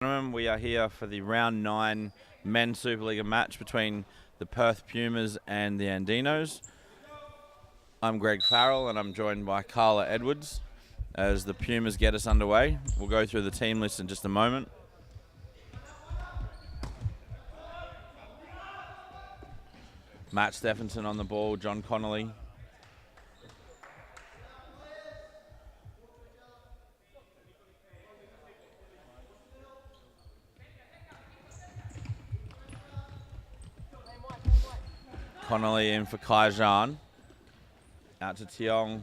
We are here for the round 9 men's Supa-Liga match between the Perth Pumas and the Andinos. I'm Greg Farrell and I'm joined by Carla Edwards as the Pumas get us underway. We'll go through the team list in just a moment. Matt Stephenson on the ball, John Connolly. Connolly in for Kai Zhan. Out to Tiong.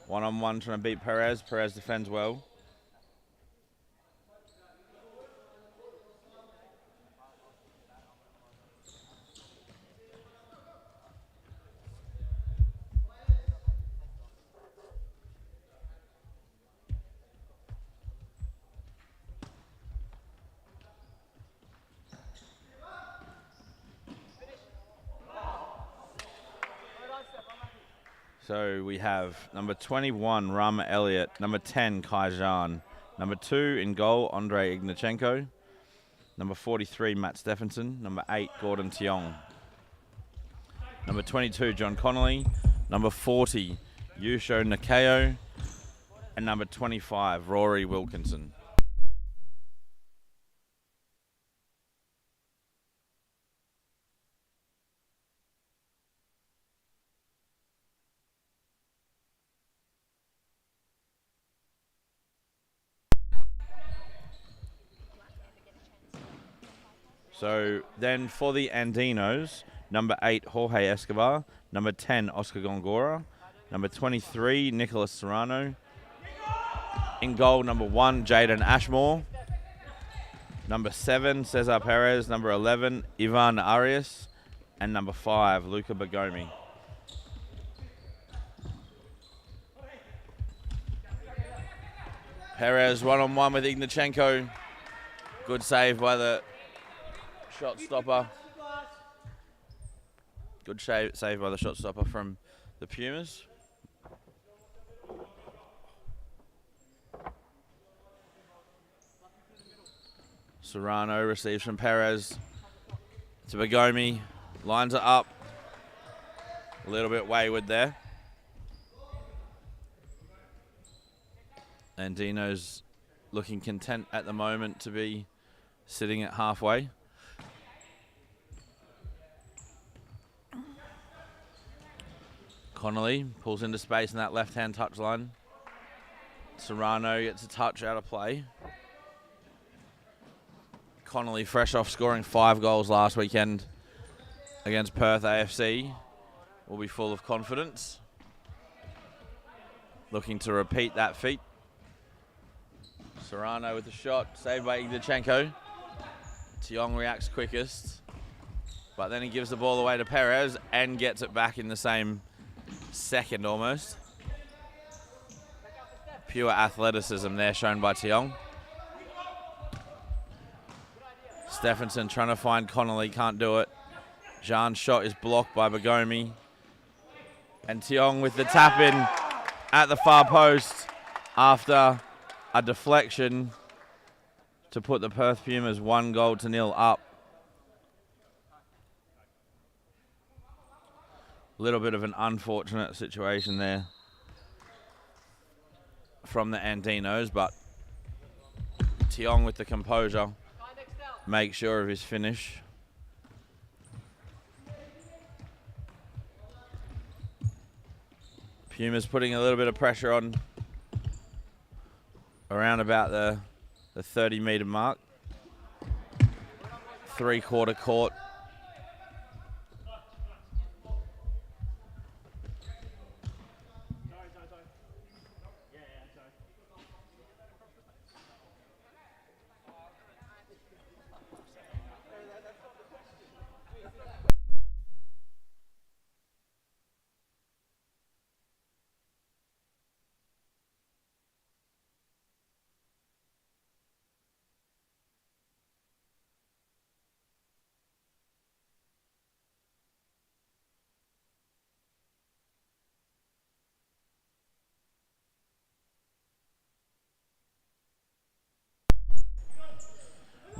One-on-one trying to beat Perez. Perez defends well. So we have number 21, Rama Elliott. Number 10, Kai Zhan. Number 2 in goal, Andrei Ignachenko. Number 43, Matt Stephenson. Number 8, Gordon Tiong. Number 22, John Connolly. Number 40, Yusho Nakeo. And number 25, Rory Wilkinson. So then for the Andinos, number 8, Jorge Escobar. Number 10, Oscar Gongora. Number 23, Nicholas Serrano. In goal, number 1, Jaden Ashmore. Number 7, Cesar Perez. Number 11, Ivan Arias. And number 5, Luca Bagomi. Perez one-on-one with Ignachenko. Good save by the shot stopper. Good save by the shot stopper from the Pumas. Serrano receives from Perez to Bagomi. Lines it up. A little bit wayward there. Andinos looking content at the moment to be sitting at halfway. Connolly pulls into space in that left-hand touchline. Serrano gets a touch out of play. Connolly, fresh off scoring 5 goals last weekend against Perth AFC, will be full of confidence. Looking to repeat that feat. Serrano with the shot, saved by Ignachenko. Tiong reacts quickest, but then he gives the ball away to Perez and gets it back in the same second almost. Pure athleticism there shown by Tiong. Stephenson trying to find Connolly, can't do it. Zhan's shot is blocked by Bagomi. And Tiong with the tap in at the far post after a deflection to put the Perth Pumas 1-0 up. A little bit of an unfortunate situation there from the Andinos, but Tiong with the composure makes sure of his finish. Pumas putting a little bit of pressure on around about the 30-metre mark. 3-quarter court.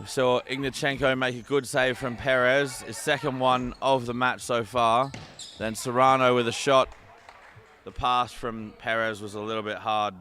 We saw Ignachenko make a good save from Perez, his second one of the match so far. Then Serrano with a shot. The pass from Perez was a little bit hard.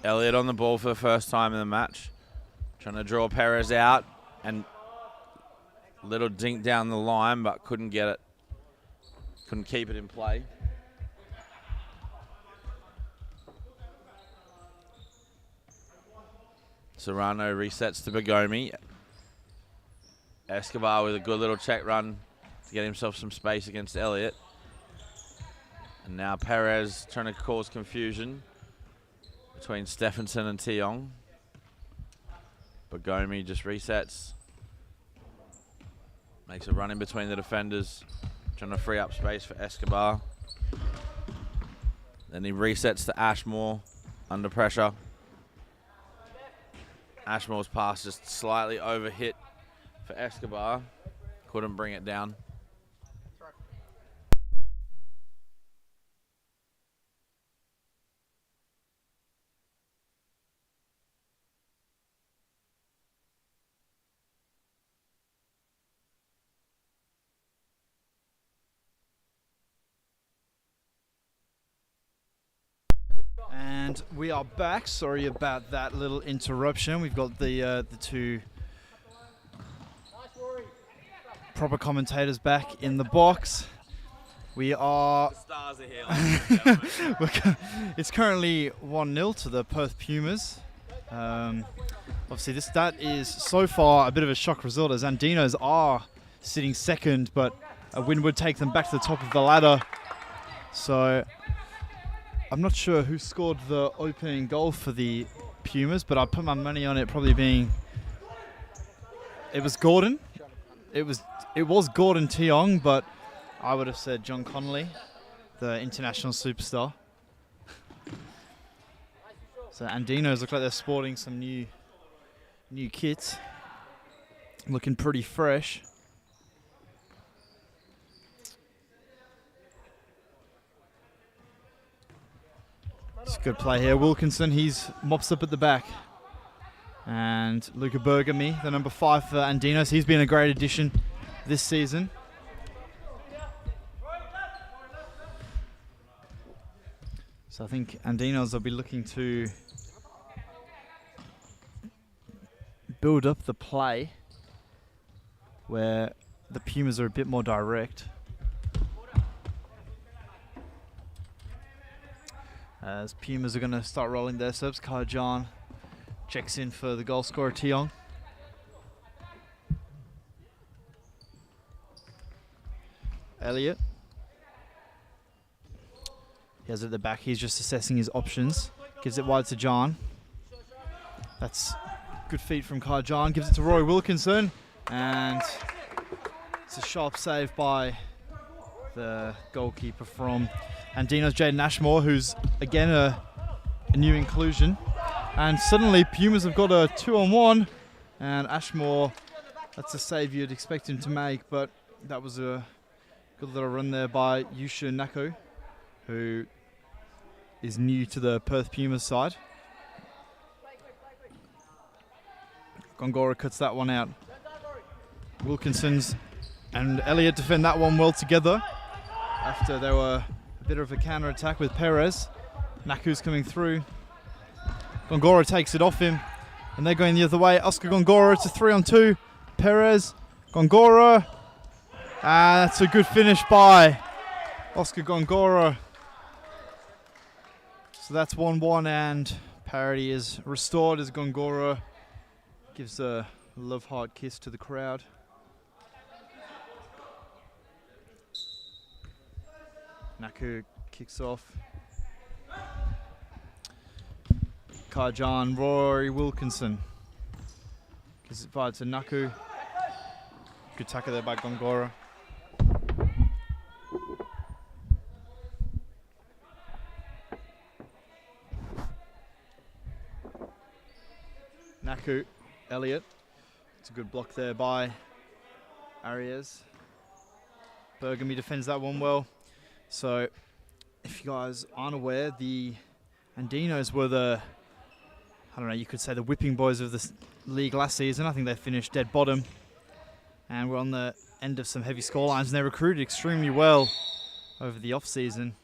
Elliott on the ball for the first time in the match. Trying to draw Perez out and little dink down the line, but couldn't get it. Couldn't keep it in play. Serrano resets to Bagomi. Escobar with a good little check run to get himself some space against Elliott. And now Perez trying to cause confusion between Stephenson and Tiong. Bagomi just resets. Makes a run in between the defenders, trying to free up space for Escobar. Then he resets to Ashmore under pressure. Ashmore's pass just slightly overhit for Escobar. Couldn't bring it down. And we are back. Sorry about that little interruption. We've got the two proper commentators back in the box. We are. The stars are here. It's currently 1-0 to the Perth Pumas. Obviously, that is so far a bit of a shock result as Andinos are sitting second, but a win would take them back to the top of the ladder. So I'm not sure who scored the opening goal for the Pumas, but I put my money on it probably being. It was Gordon. It was Gordon Tiong, but I would have said John Connolly, the international superstar. So Andinos look like they're sporting some new kits, looking pretty fresh. It's a good play here. Wilkinson, he's mops up at the back. And Luca Bergami, the number 5 for Andinos. He's been a great addition this season. So I think Andinos will be looking to build up the play where the Pumas are a bit more direct. As Pumas are going to start rolling their subs. Kajan checks in for the goal scorer Tiong. Elliott. He has it at the back. He's just assessing his options. Gives it wide to John. That's good feed from Kajan. Gives it to Roy Wilkinson. And it's a sharp save by the goalkeeper from Andinos, Jaden Ashmore, who's again a new inclusion. And suddenly Pumas have got a 2-on-1, and Ashmore, that's a save you'd expect him to make, but that was a good little run there by Yusha Nako, who is new to the Perth Pumas side. Gongora cuts that one out. Wilkinson's and Elliott defend that one well together after there were a bit of a counter-attack with Perez. Naku's coming through. Gongora takes it off him, and they're going the other way. Oscar Gongora, it's a 3-on-2. Perez, Gongora. That's a good finish by Oscar Gongora. So that's 1-1, and parity is restored as Gongora gives a love heart kiss to the crowd. Naku kicks off. Karjan, Rory Wilkinson. Gives it by to Naku. Good tackle there by Gongora. Naku, Elliott. It's a good block there by Arias. Bergamy defends that one well. So, if you guys aren't aware, the Andinos were the, I don't know, you could say the whipping boys of the league last season. I think they finished dead bottom. And we're on the end of some heavy scorelines, and they recruited extremely well over the off-season.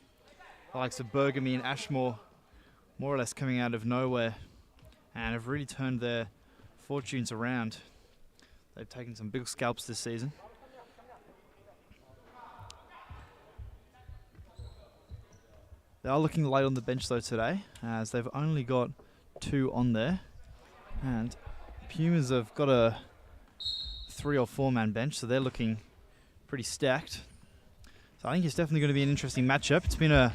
The likes of Bergamy and Ashmore, more or less coming out of nowhere, and have really turned their fortunes around. They've taken some big scalps this season. They are looking light on the bench though today, as they've only got 2 on there. And Pumas have got a 3 or 4 man bench, so they're looking pretty stacked. So I think it's definitely going to be an interesting matchup. It's been a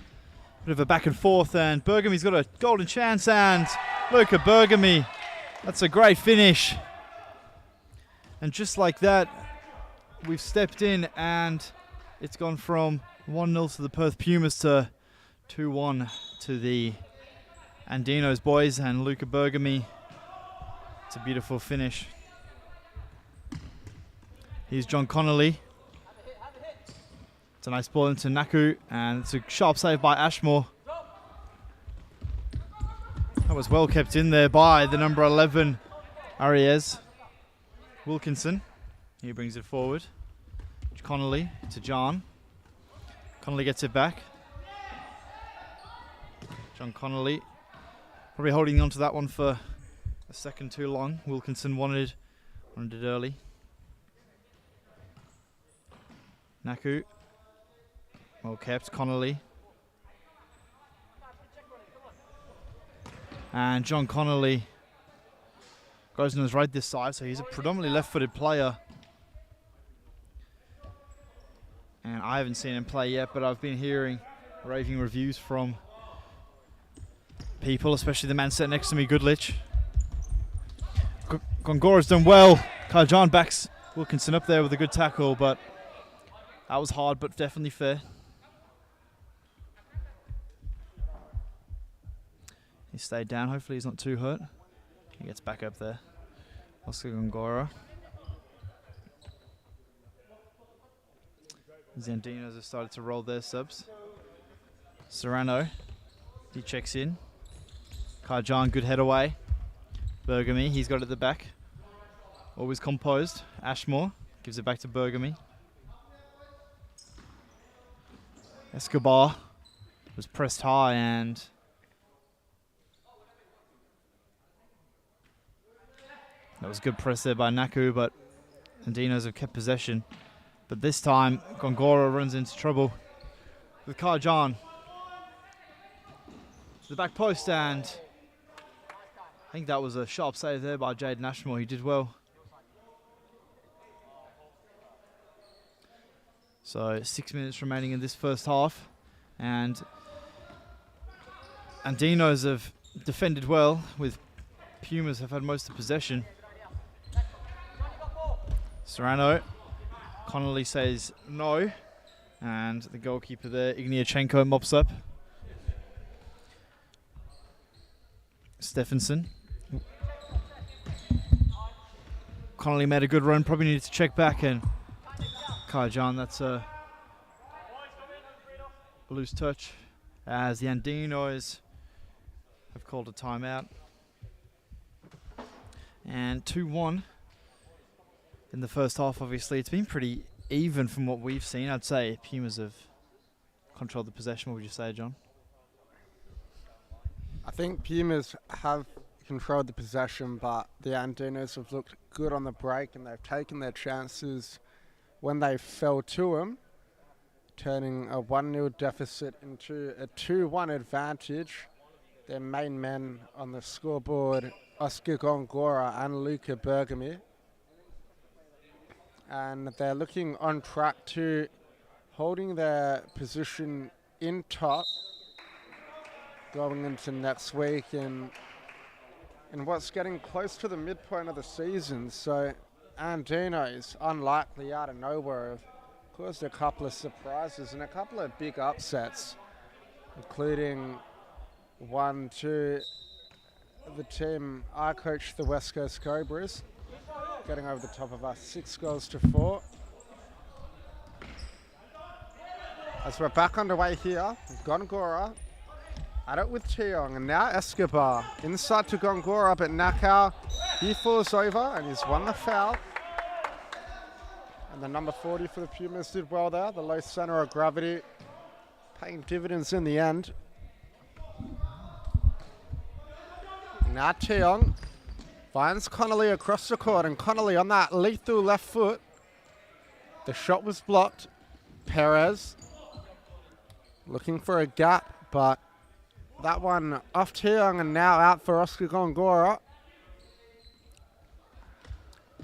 bit of a back and forth, and Bergamy's got a golden chance, and Luca Bergamy, that's a great finish. And just like that, we've stepped in, and it's gone from 1-0 to the Perth Pumas to 2-1 to the Andinos boys, and Luca Bergamy. It's a beautiful finish. Here's John Connolly. It's a nice ball into Naku, and it's a sharp save by Ashmore. That was well kept in there by the number 11, Arias. Wilkinson, he brings it forward. Connolly to John. Connolly gets it back. John Connolly probably holding on to that one for a second too long. Wilkinson wanted it early. Naku, well kept. Connolly. And John Connolly goes on his right this side, so he's a predominantly left-footed player. And I haven't seen him play yet, but I've been hearing raving reviews from people, especially the man sitting next to me, Goodlich. Gongora's done well. Karjan backs Wilkinson up there with a good tackle, but that was hard, but definitely fair. He stayed down. Hopefully he's not too hurt. He gets back up there. Oscar Gongora. The Andinos have started to roll their subs. Serrano, he checks in. Karjan, good head away. Bergamy, he's got it at the back. Always composed. Ashmore gives it back to Bergamy. Escobar was pressed high, and that was good press there by Naku, but Andinos have kept possession. But this time, Gongora runs into trouble with Karjan. To the back post, and I think that was a sharp save there by Jaden Ashmore. He did well. So 6 minutes remaining in this first half, and Andinos have defended well, with Pumas have had most of the possession. Serrano, Connolly says no, and the goalkeeper there, Igniachenko, mops up. Stephenson. Connolly made a good run, probably needed to check back, and Karjan, that's a loose touch, as the Andinos have called a timeout. And 2-1 in the first half. Obviously it's been pretty even from what we've seen. I'd say Pumas have controlled the possession. What would you say, John? I think Pumas have controlled the possession, but the Andinos have looked good on the break, and they've taken their chances when they fell to them, turning a 1-0 deficit into a 2-1 advantage. Their main men on the scoreboard, Oscar Gongora and Luca Bergamy. And they're looking on track to holding their position in top going into next week in what's getting close to the midpoint of the season. So Andinos, unlikely out of nowhere, have caused a couple of surprises and a couple of big upsets, including one to the team I coach, the West Coast Cobras, getting over the top of us 6-4. As we're back underway here, Gongora at it with Tiong, and now Escobar inside to Gongora, but Nakao, he falls over and he's won the foul. And the number 40 for the Pumas did well there, the low center of gravity, paying dividends in the end. Now Tiong finds Connolly across the court, and Connolly on that lethal left foot. The shot was blocked. Perez looking for a gap, but that one off Tiong and now out for Oscar Gongora.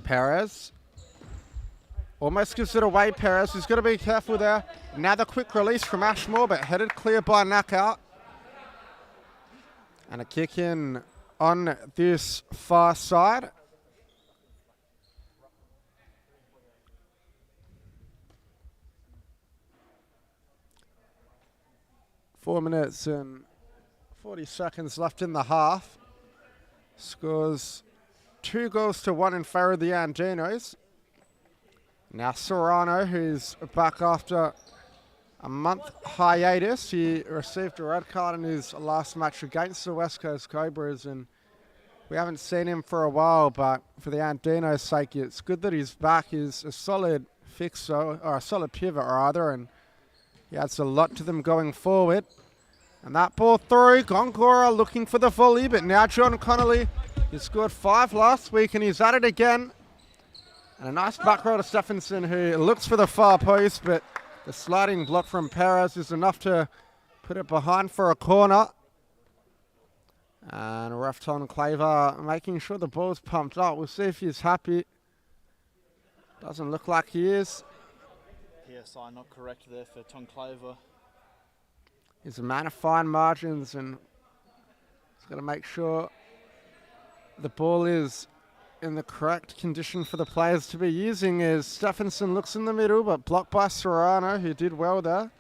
Perez almost gives it away. Perez, who's got to be careful there. Now the quick release from Ashmore, but headed clear by Knockout. And a kick in on this far side. Four minutes and 40 seconds left in the half. Scores 2-1 in favour of the Andinos. Now Serrano, who's back after a month hiatus. He received a red card in his last match against the West Coast Cobras, and we haven't seen him for a while, but for the Andinos' sake, it's good that he's back. He's a solid fixer, or a solid pivot rather, and he adds a lot to them going forward. And that ball through, Gongora looking for the volley, but now John Connolly, he scored 5 last week and he's at it again. And a nice back row to Stephenson, who looks for the far post, but the sliding block from Perez is enough to put it behind for a corner. And Refton Claver making sure the ball's pumped up. We'll see if he's happy. Doesn't look like he is. PSI not correct there for Tom Claver. He's a man of fine margins, and he's got to make sure the ball is in the correct condition for the players to be using. As Stephenson looks in the middle, but blocked by Serrano, who did well there.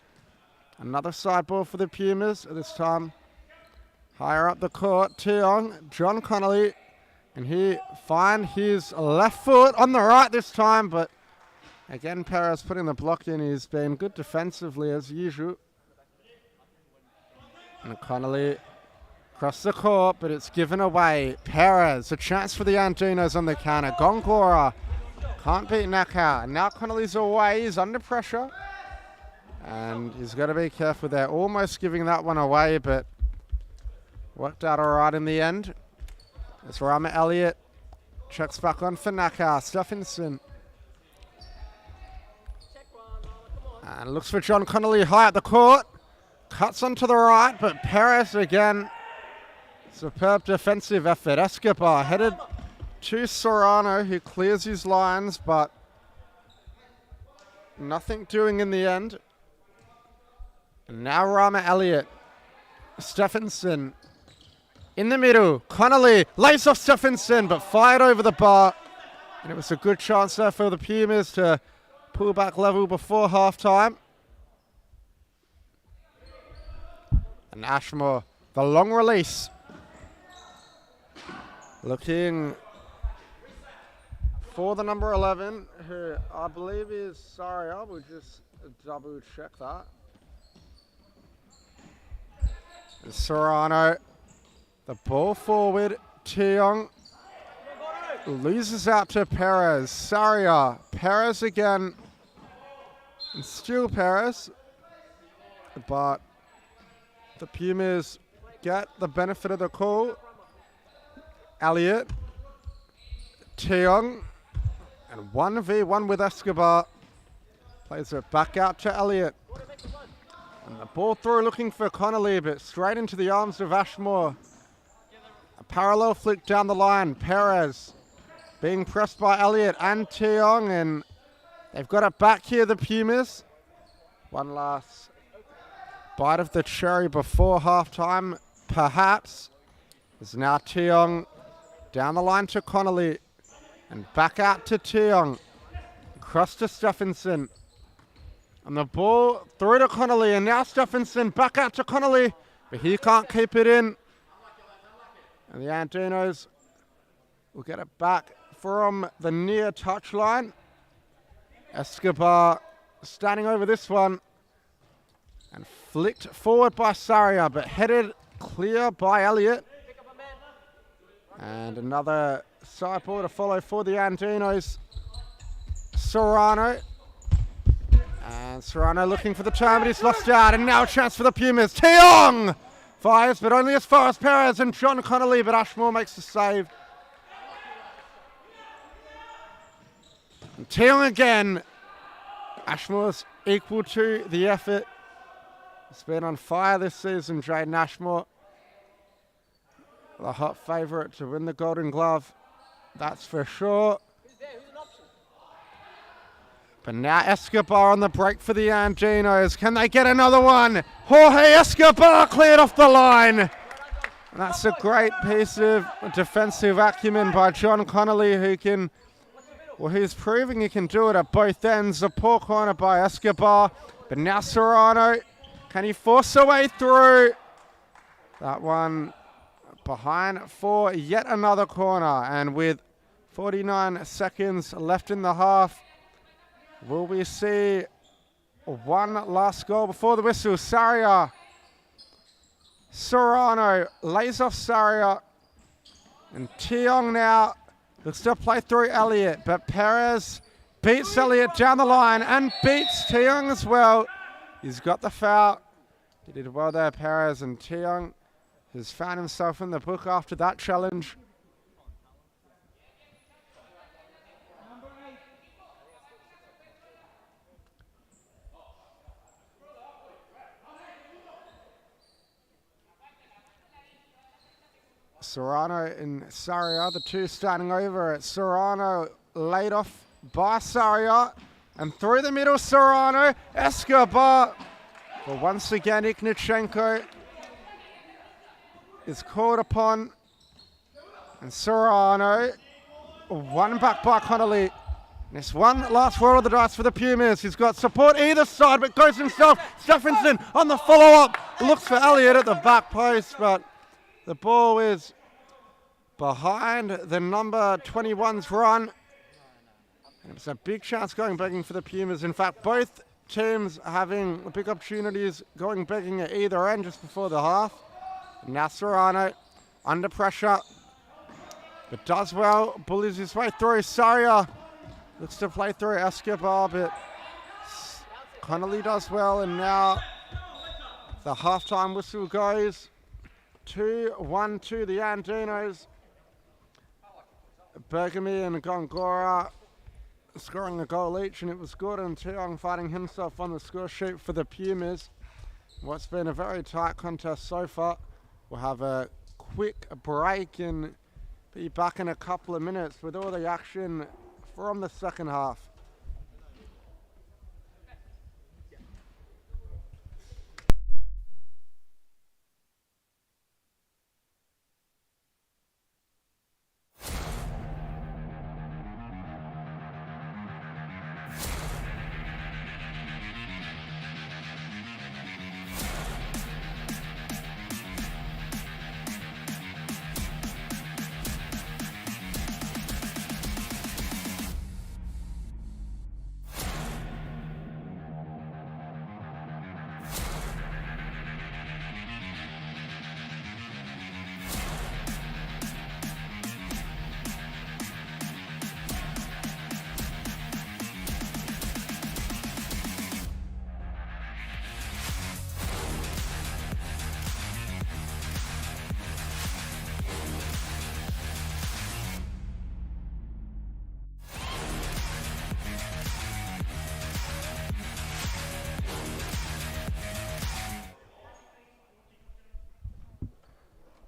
Another side ball for the Pumas, this time higher up the court. Tiong, John Connolly, and he find his left foot on the right this time, but again Perez putting the block in. He's been good defensively as usual. And Connolly across the court, but it's given away. Perez, a chance for the Andinos on the counter. Gongora can't beat Nakao. Now Connolly's away, he's under pressure. And he's got to be careful there. Almost giving that one away, but worked out all right in the end. As Rama Elliott checks back on for Nakao. Stephenson. And looks for John Connolly high at the court. Cuts onto the right, but Perez again. Superb defensive effort. Escobar headed to Serrano, who clears his lines, but nothing doing in the end. And now Rama Elliott. Stephenson in the middle. Connolly lays off Stephenson, but fired over the bar. And it was a good chance there for the Pumas to pull back level before halftime. And Ashmore, the long release. Looking for the number 11, who I believe is Saria. We'll just double check that. And Serrano, the ball forward. Tiong loses out to Perez. Saria, Perez again. And still Perez. But the Pumas get the benefit of the call. Elliott, Tiong, and 1v1 with Escobar. Plays it back out to Elliott. And the ball through looking for Connolly, but straight into the arms of Ashmore. A parallel flick down the line. Perez being pressed by Elliott and Tiong, and they've got it back here, the Pumas. One last bite of the cherry before halftime, perhaps. Is now Tiong down the line to Connolly and back out to Tiong. Across to Stephenson. And the ball through to Connolly, and now Stephenson back out to Connolly, but he can't keep it in. And the Andinos will get it back from the near touchline. Escobar standing over this one and flicked forward by Saria, but headed clear by Elliott. And another side ball to follow for the Andinos. Serrano. And Serrano looking for the turn, but he's lost out. And now a chance for the Pumas. Tiong fires, but only as far as Perez and John Connolly, but Ashmore makes the save. And Tiong again. Ashmore's equal to the effort. He's been on fire this season, Jaden Ashmore. The hot favourite to win the Golden Glove, that's for sure. But now Escobar on the break for the Andinos. Can they get another one? Jorge Escobar cleared off the line. And that's a great piece of defensive acumen by John Connolly, who's proving he can do it at both ends. A poor corner by Escobar. But now Serrano, can he force a way through? That one behind for yet another corner. And with 49 seconds left in the half, will we see one last goal before the whistle? Saria. Serrano lays off Saria. And Tiong now looks to play through Elliott. But Perez beats Elliott down the line and beats Tiong as well. He's got the foul. He did well there, Perez, and Tiong has found himself in the book after that challenge. Serrano and Saria, the two starting over it. Serrano laid off by Saria, and through the middle, Serrano, Escobar. But once again, Ignichenko is called upon, and Serrano, one back by Connolly. This one last roll of the dice for the Pumas. He's got support either side, but goes himself. Stephenson on the follow-up, looks for Elliott at the back post, but the ball is behind the number 21's run. And it's a big chance going begging for the Pumas. In fact, both teams having big opportunities going begging at either end just before the half. Now Serrano under pressure, but does well, bullies his way through. Saria looks to play through Escobar, but Connolly does well, and now the halftime whistle goes. 2-1 to the Andinos. Bergamy and Gongora scoring a goal each, and it was Gordon Tiong finding himself on the score sheet for the Pumas. What's been a very tight contest so far. We'll have a quick break and be back in a couple of minutes with all the action from the second half.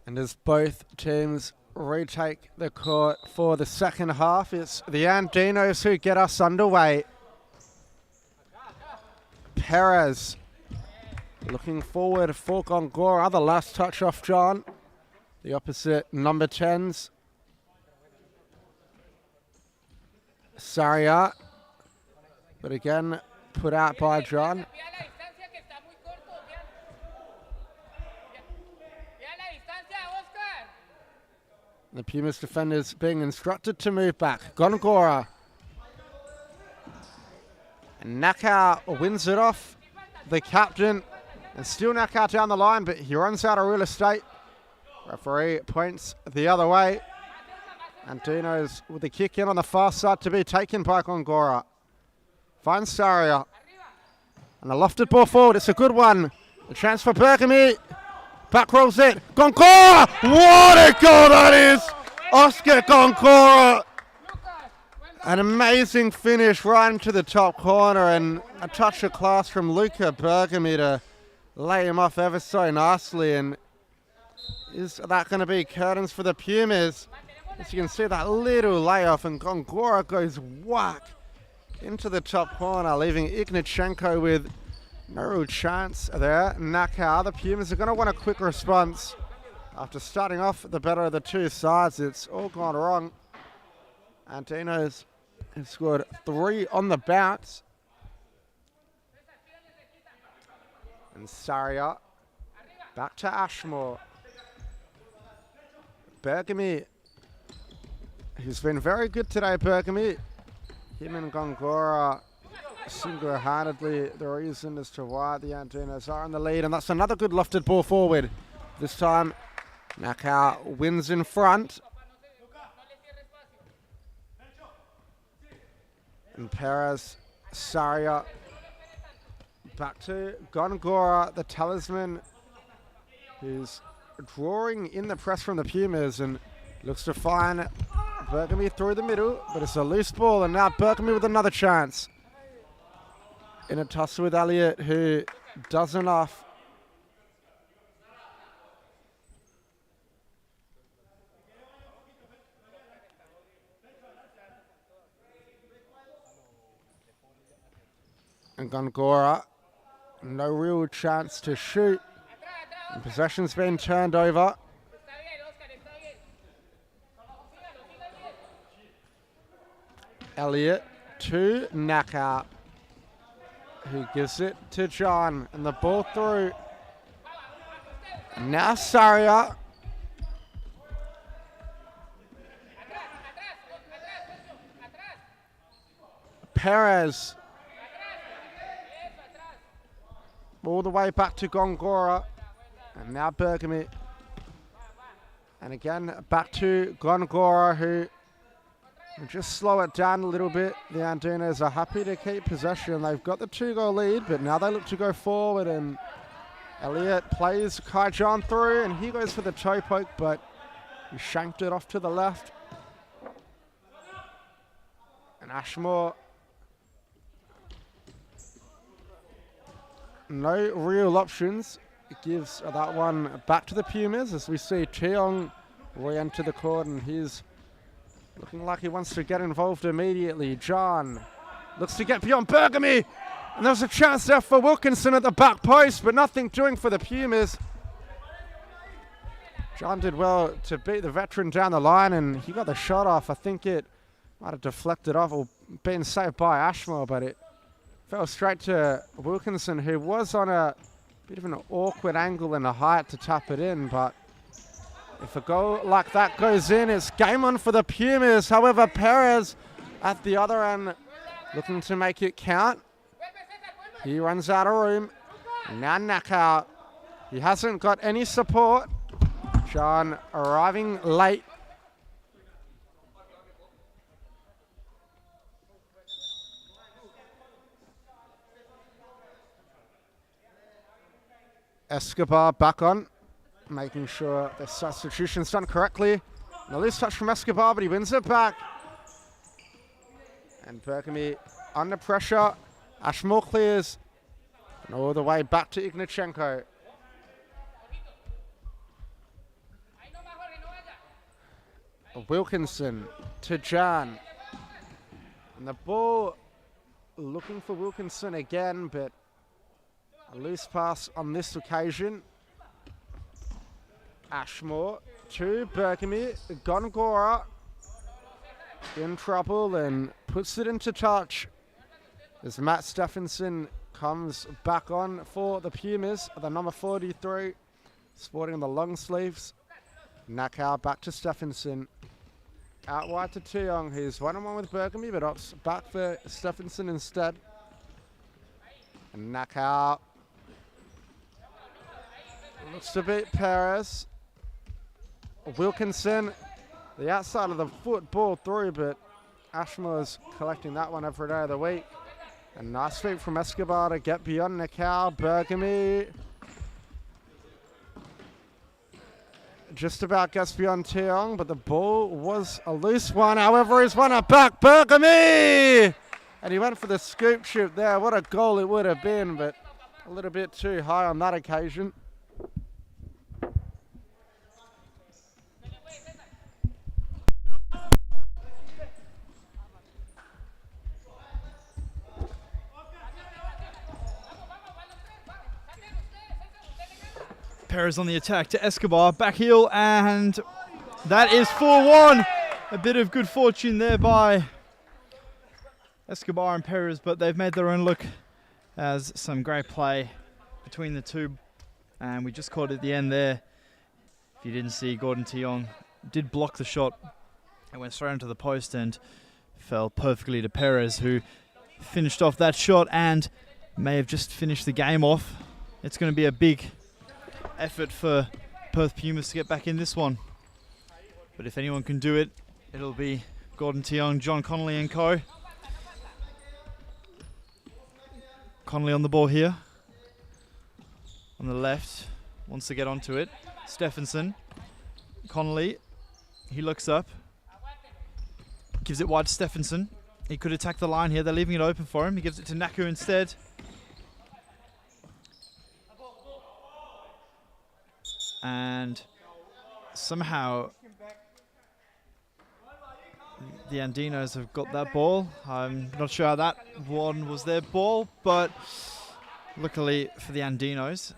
And as both teams retake the court for the second half, it's the Andinos who get us underway. Perez Looking forward for Gongora. The last touch off John. The opposite number 10s. Saria. But again, put out by John. The Pumas defenders being instructed to move back. Gongora. And Nakau wins it off. The captain. And still Nakau down the line, but he runs out of real estate. Referee points the other way. Andinos with the kick in on the far side to be taken by Gongora. Finds Saria. And a lofted ball forward. It's a good one. A chance for Bergamy. Back rolls it. Gongora! What a goal that is! Oscar Gongora. An amazing finish right into the top corner, and a touch of class from Luca Bergamy to lay him off ever so nicely. And is that going to be curtains for the Pumas? As you can see, that little layoff, and Gongora goes whack into the top corner, leaving Ignichenko with no real chance there. Nakau, the Pumas are going to want a quick response. After starting off the better of the two sides, it's all gone wrong. Andinos has scored 3 on the bounce. And Saria back to Ashmore. Bergamy, who's been very good today, Bergamy. Him and Gongora single-handedly the reason as to why the Andinos are in the lead. And that's another good lofted ball forward. This time, Nakau wins in front. And Perez, Saria, back to Gongora, the talisman, who's drawing in the press from the Pumas and looks to find Bergamy through the middle, but it's a loose ball, and now Bergamy with another chance. In a tussle with Elliott, who does enough. And Gongora, no real chance to shoot. And possession's been turned over. Elliott to Nakau, who gives it to John, and the ball through. Now Saria. Perez. All the way back to Gongora. And now Bergamy. And again, back to Gongora, who just slow it down a little bit. The Andinos are happy to keep possession. They've got the 2-goal lead, but now they look to go forward. And Elliott plays Kai John through, and he goes for the toe poke, but he shanked it off to the left. And Ashmore, no real options. It gives that one back to the Pumas as we see Cheong re-enter the court, and he's looking like he wants to get involved immediately. John looks to get beyond Bergamy, and there's a chance there for Wilkinson at the back post, but nothing doing for the Pumas. John did well to beat the veteran down the line, and he got the shot off. I think it might have deflected off or been saved by Ashmore, but it fell straight to Wilkinson, who was on a bit of an awkward angle and a height to tap it in. But if a goal like that goes in, it's game on for the Pumas. However, Perez at the other end looking to make it count. He runs out of room. And now Nakau. He hasn't got any support. John arriving late. Escobar back on, making sure the substitution's done correctly. And a loose touch from Escobar, but he wins it back. And Bergamy under pressure. Ashmore clears. And all the way back to Ignichenko. Wilkinson to Jan. And the ball looking for Wilkinson again, but A loose pass on this occasion. Ashmore to Berkamy. Gongora in trouble and puts it into touch as Matt Stephenson comes back on for the Pumas. The number 43, sporting the long sleeves. Nakau back to Stephenson. Out wide to Tiong, who's 1-on-1 with Berkamy, but opts back for Stephenson instead. And Nakau looks to beat Perez. Wilkinson, the outside of the football through, but Ashmore's collecting that one every day of the week. A nice feat from Escobar to get beyond Nakau. Berkamy just about gets beyond Tiong, but the ball was a loose one. However, he's won it back. Berkamy! And he went for the scoop shoot there. What a goal it would have been, but a little bit too high on that occasion. Perez on the attack to Escobar, back heel, and that is 4-1. A bit of good fortune there by Escobar and Perez, but they've made their own look as some great play between the two. And we just caught at the end there. If you didn't see, Gordon Tiong did block the shot and went straight into the post and fell perfectly to Perez, who finished off that shot and may have just finished the game off. It's going to be a big effort for Perth Pumas to get back in this one. But if anyone can do it, it'll be Gordon Tiong, John Connolly and co. Connolly on the ball here. On the left, wants to get onto it. Stephenson. Connolly, he looks up. Gives it wide to Stephenson. He could attack the line here. They're leaving it open for him. He gives it to Naku instead. And somehow the Andinos have got that ball. I'm not sure how that one was their ball, but luckily for the Andinos,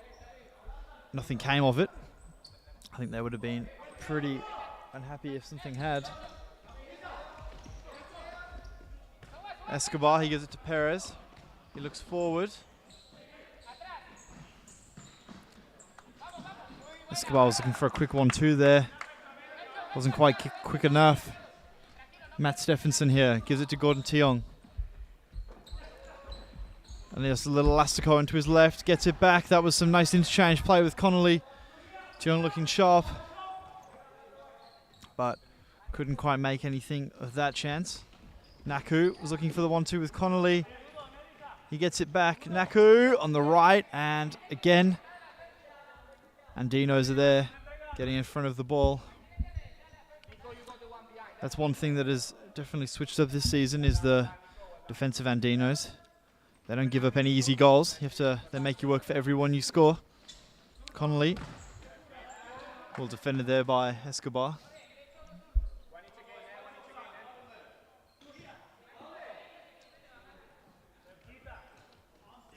nothing came of it. I think they would have been pretty unhappy if something had. Escobar, he gives it to Perez. He looks forward. Escobar was looking for a quick 1-2 there. Wasn't quite quick enough. Matt Stephenson here gives it to Gordon Tiong. And there's a little Elastico into his left. Gets it back. That was some nice interchange play with Connolly. Tiong looking sharp. But couldn't quite make anything of that chance. Naku was looking for the 1-2 with Connolly. He gets it back. Naku on the right. And again, Andinos are there, getting in front of the ball. That's one thing that has definitely switched up this season is the defensive Andinos. They don't give up any easy goals. They make you work for every one you score. Connolly, well defended there by Escobar.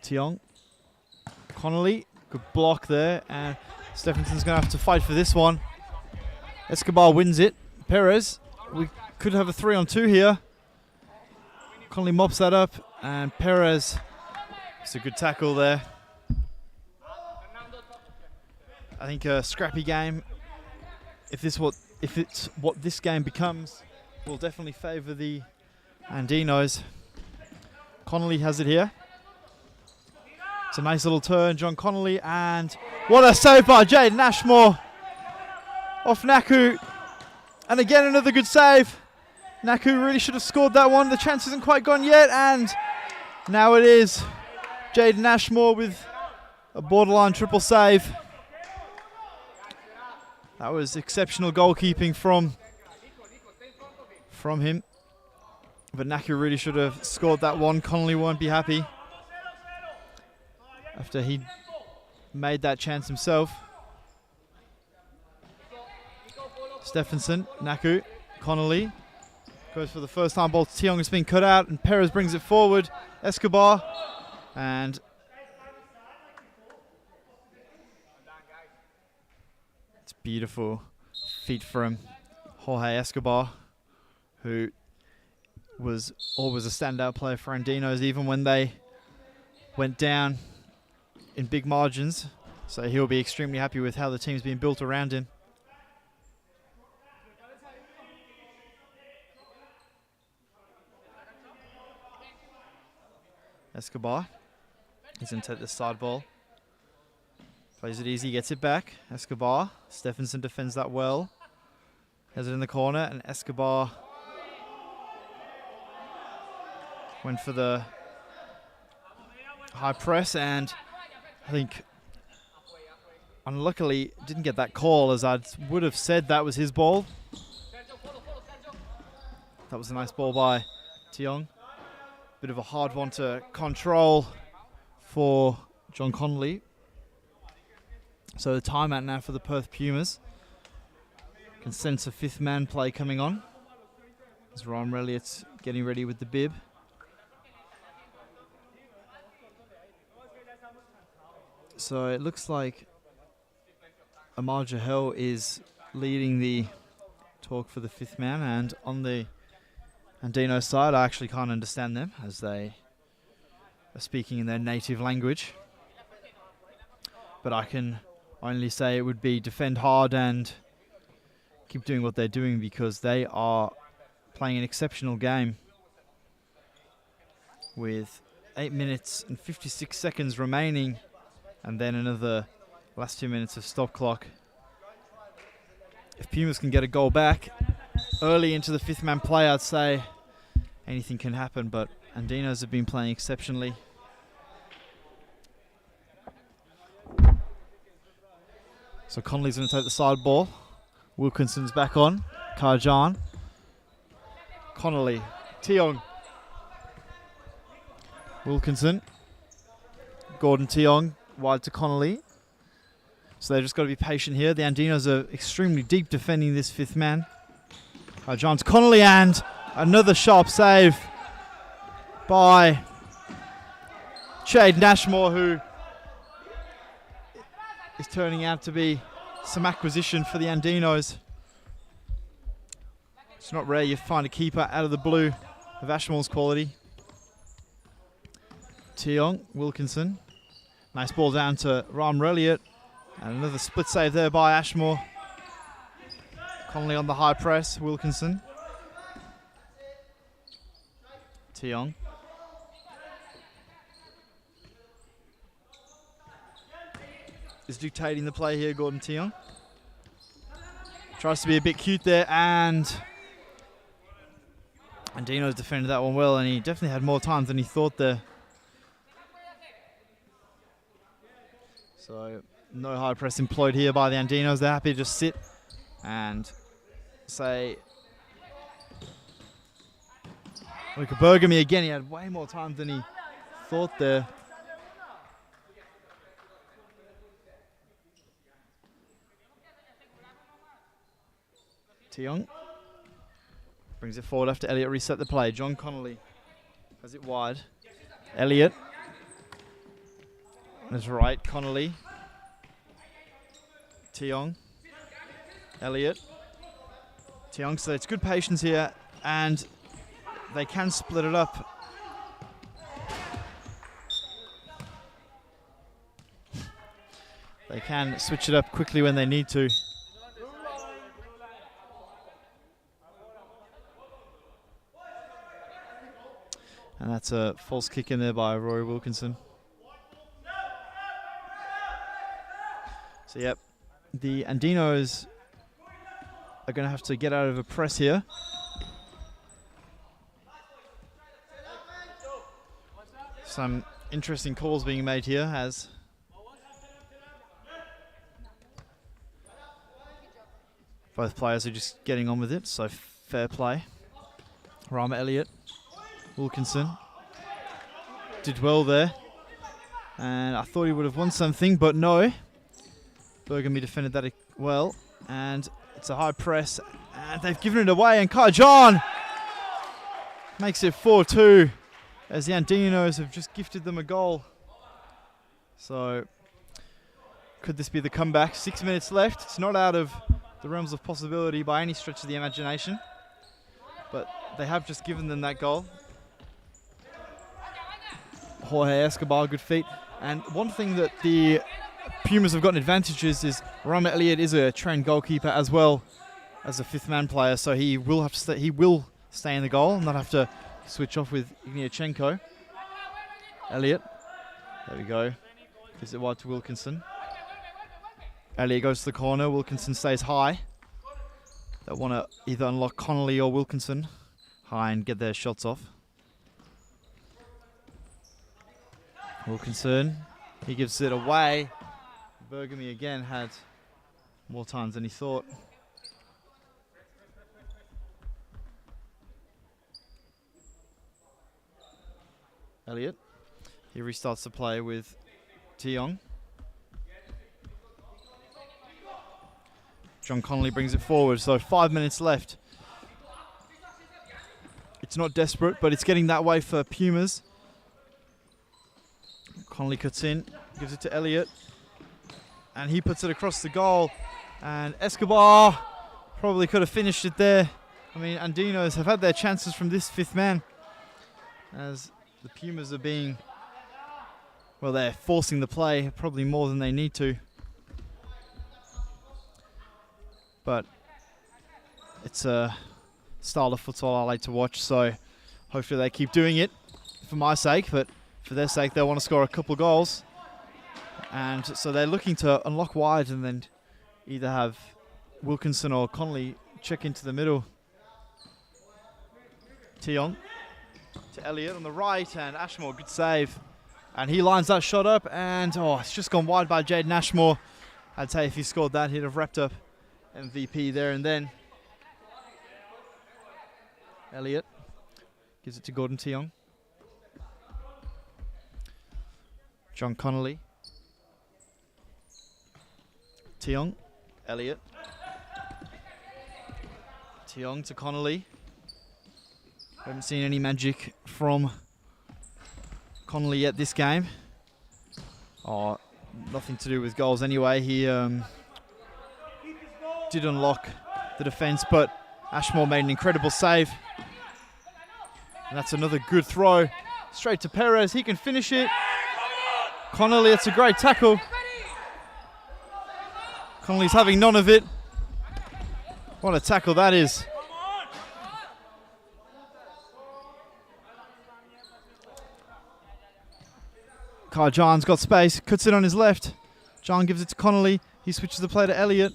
Tiong, Connolly, good block there, and Stephenson's going to have to fight for this one. Escobar wins it. Perez, we could have a 3-on-2 here. Connolly mops that up, and Perez, it's a good tackle there. I think a scrappy game, if it's what this game becomes, will definitely favour the Andinos. Connolly has it here. It's a nice little turn, John Connolly, and what a save by Jaden Ashmore off Naku. And again, another good save. Naku really should have scored that one. The chance isn't quite gone yet, and now it is. Jaden Ashmore with a borderline triple save. That was exceptional goalkeeping from him. But Naku really should have scored that one. Connolly won't be happy after he made that chance himself. Stephenson, Naku, Connolly goes for the first time ball to Tiong. It's been cut out and Perez brings it forward. Escobar, and beautiful feet from Jorge Escobar, who was always a standout player for Andinos, even when they went down in big margins. So he'll be extremely happy with how the team's been built around him. Escobar is going to take the side ball. Plays it easy, gets it back. Escobar. Stephenson defends that well. Has it in the corner, and Escobar went for the high press, and I think unluckily didn't get that call, as I would have said that was his ball. That was a nice ball by Tiong. Bit of a hard one to control for John Connolly. So the timeout now for the Perth Pumas. Can sense a fifth man play coming on, as Ryan Elliott's getting ready with the bib. So it looks like Amar Jahel is leading the talk for the fifth man, and on the Andino side, I actually can't understand them as they are speaking in their native language. But I can only say it would be defend hard and keep doing what they're doing, because they are playing an exceptional game with 8 minutes and 56 seconds remaining, and then another last 2 minutes of stop clock. If Pumas can get a goal back early into the fifth man play, I'd say anything can happen, but Andinos have been playing exceptionally. So Connolly's going to take the side ball. Wilkinson's back on. Karjan. Connolly. Tiong. Wilkinson. Gordon Tiong. Wide to Connolly. So they've just got to be patient here. The Andinos are extremely deep defending this fifth man. Karjan to Connolly, and another sharp save by Shade Nashmore, who is turning out to be some acquisition for the Andinos. It's not rare you find a keeper out of the blue of Ashmore's quality. Tiong, Wilkinson. Nice ball down to Ram Elliott. And another split save there by Ashmore. Connolly on the high press, Wilkinson. Tiong. Is dictating the play here, Gordon Tiong. Tries to be a bit cute there, and Andino's defended that one well, and he definitely had more times than he thought there. So no high press employed here by the Andinos. They're happy to just sit and say, look at Bergamy again. He had way more times than he thought there. Tiong brings it forward after Elliott reset the play. John Connolly has it wide. Elliott. That's right, Connolly. Tiong. Elliott. Tiong, so it's good patience here, and they can split it up. They can switch it up quickly when they need to. And that's a false kick in there by Roy Wilkinson. So, yep, the Andinos are going to have to get out of a press here. Some interesting calls being made here as both players are just getting on with it, so fair play. Rama Elliott. Wilkinson did well there, and I thought he would have won something, but no. Bergamy defended that well, and it's a high press, and they've given it away, and Karjan makes it 4-2 as the Andinos have just gifted them a goal. So Could this be the comeback? 6 minutes left. It's not out of the realms of possibility by any stretch of the imagination. But they have just given them that goal. Jorge Escobar, good feet. And one thing that the Pumas have gotten advantages is Rama Elliott is a trained goalkeeper as well as a fifth man player, so he will have to stay, stay in the goal and not have to switch off with Igniachenko. Elliott, there we go. Gives it wide to Wilkinson. Elliott goes to the corner. Wilkinson stays high. They want to either unlock Connolly or Wilkinson high and get their shots off. Wilkinson, he gives it away. Bergamy again had more times than he thought. Elliott, he restarts the play with Tiong. John Connolly brings it forward, so 5 minutes left. It's not desperate, but it's getting that way for Pumas. Connolly cuts in, gives it to Elliott, and he puts it across the goal. And Escobar probably could have finished it there. I mean, Andinos have had their chances from this fifth man, as the Pumas are being, well, they're forcing the play probably more than they need to. But it's a style of football I like to watch, so hopefully they keep doing it for my sake, but for their sake they want to score a couple goals. And so they're looking to unlock wide and then either have Wilkinson or Connolly check into the middle. Tiong to Elliott on the right, and Ashmore, good save. And he lines that shot up, and it's just gone wide by Jaden Ashmore. I'd say if he scored that, he'd have wrapped up MVP there and then. Elliott gives it to Gordon Tiong. John Connolly. Tiong. Elliott. Tiong to Connolly. Haven't seen any magic from Connolly yet this game. Nothing to do with goals anyway. He did unlock the defence, but Ashmore made an incredible save. And that's another good throw. Straight to Perez. He can finish it. Connolly, it's a great tackle. Connolly's having none of it. What a tackle that is. Kai John's got space, cuts it on his left. John gives it to Connolly. He switches the play to Elliott.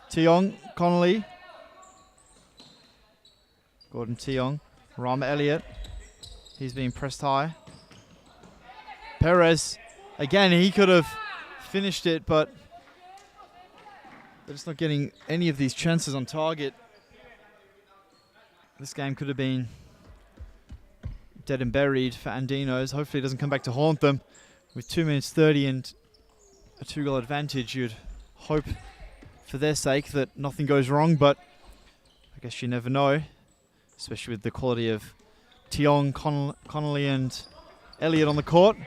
Tiong, Connolly. Gordon Tiong. Rama Elliott. He's being pressed high. Perez. Again, he could have finished it, but they're just not getting any of these chances on target. This game could have been dead and buried for Andinos. Hopefully it doesn't come back to haunt them. With 2 minutes 30 and a 2-goal advantage, you'd hope for their sake that nothing goes wrong, but I guess you never know, especially with the quality of Tiong, Connolly and Elliott on the court.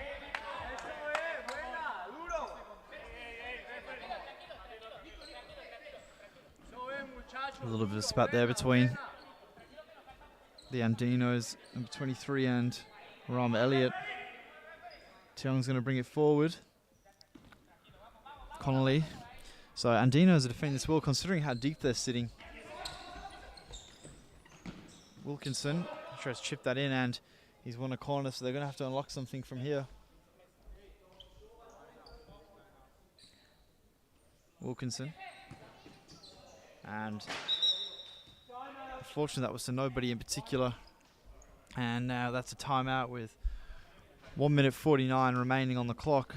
A little bit of spat there between the Andinos, number 23, and Rama Elliott. Tiong's going to bring it forward. Connolly. So Andinos are defending this well, considering how deep they're sitting. Wilkinson tries to chip that in, and he's won a corner, so they're going to have to unlock something from here. Wilkinson. And unfortunately that was to nobody in particular. And now that's a timeout with 1 minute 49 remaining on the clock.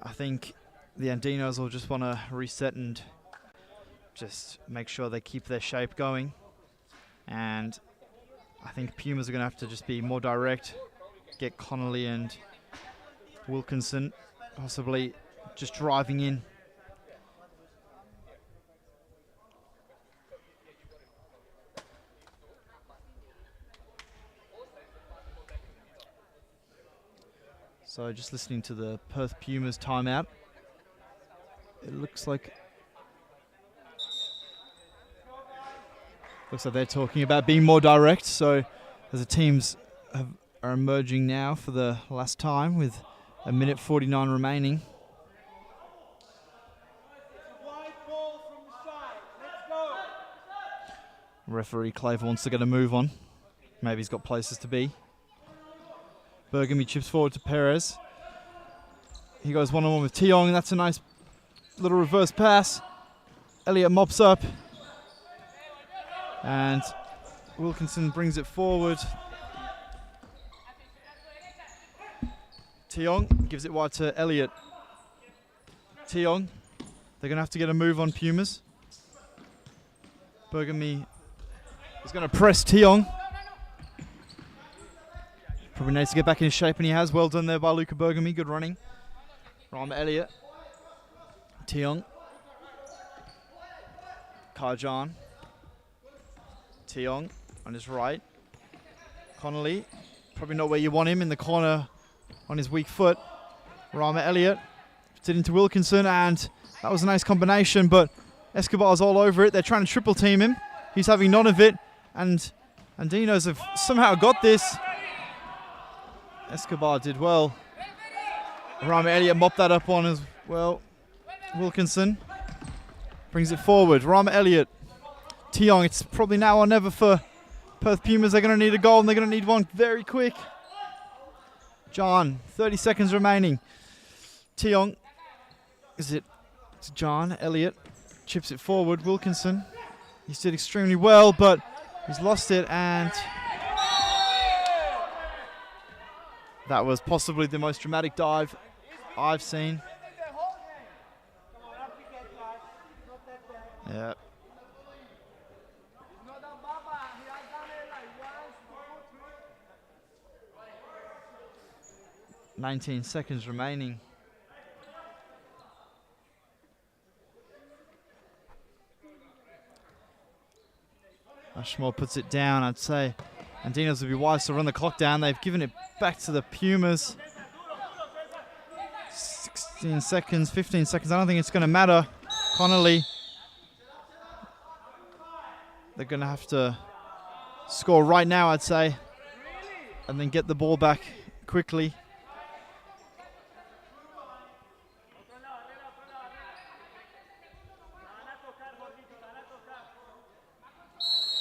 I think the Andinos will just want to reset and just make sure they keep their shape going. And I think Pumas are going to have to just be more direct, get Connolly and Wilkinson possibly just driving in. So just listening to the Perth Pumas timeout. It looks like they're talking about being more direct. So as the teams are emerging now for the last time with a minute 49 remaining. Referee Claver wants to get a move on. Maybe he's got places to be. Burgamy chips forward to Perez. He goes one-on-one with Tiong, and that's a nice little reverse pass. Elliott mops up. And Wilkinson brings it forward. Tiong gives it wide to Elliott. Tiong, they're going to have to get a move on Pumas. Burgamy is going to press Tiong. Probably needs to get back in shape, and he has. Well done there by Luca Burgamy. Good running. Rama Elliott. Tiong. Karjan. Tiong on his right. Connolly. Probably not where you want him, in the corner on his weak foot. Rama Elliott. Puts it into Wilkinson, and that was a nice combination, but Escobar's all over it. They're trying to triple team him. He's having none of it, and Andinos have somehow got this. Escobar did well. Rama Elliott mopped that up on as well. Wilkinson brings it forward. Rama Elliott. Tiong, it's probably now or never for Perth Pumas. They're going to need a goal, and they're going to need one very quick. John, 30 seconds remaining. Tiong, is it? It's John Elliott. Chips it forward. Wilkinson. He's did extremely well, but he's lost it, and that was possibly the most dramatic dive I've seen. Yeah. "19 seconds remaining. Ashmore puts it down, I'd say. Andinos would be wise to run the clock down. They've given it back to the Pumas. 16 seconds, 15 seconds. I don't think it's going to matter. Connolly. They're going to have to score right now, I'd say, and then get the ball back quickly.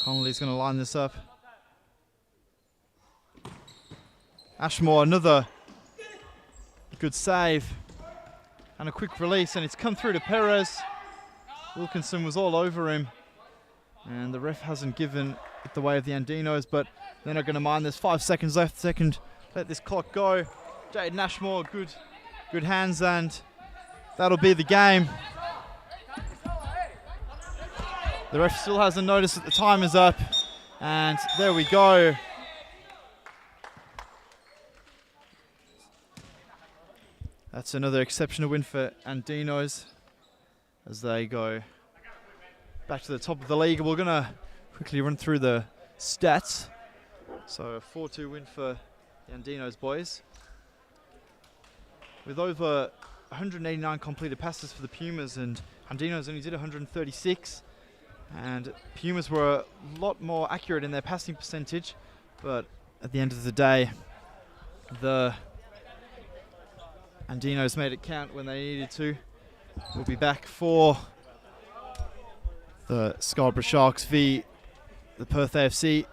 Connolly's going to line this up. Ashmore, another good save. And a quick release, and it's come through to Perez. Wilkinson was all over him. And the ref hasn't given it the way of the Andinos, but they're not going to mind. There's 5 seconds left. Second, let this clock go. Jaden Ashmore, good hands, and that'll be the game. The ref still hasn't noticed that the time is up, and there we go. That's another exceptional win for Andinos as they go back to the top of the league. We're going to quickly run through the stats. So a 4-2 win for the Andinos boys. With over 189 completed passes for the Pumas, and Andinos only did 136. And Pumas were a lot more accurate in their passing percentage, but at the end of the day, the Andinos made it count when they needed to. We'll be back for the Scarborough Sharks v the Perth AFC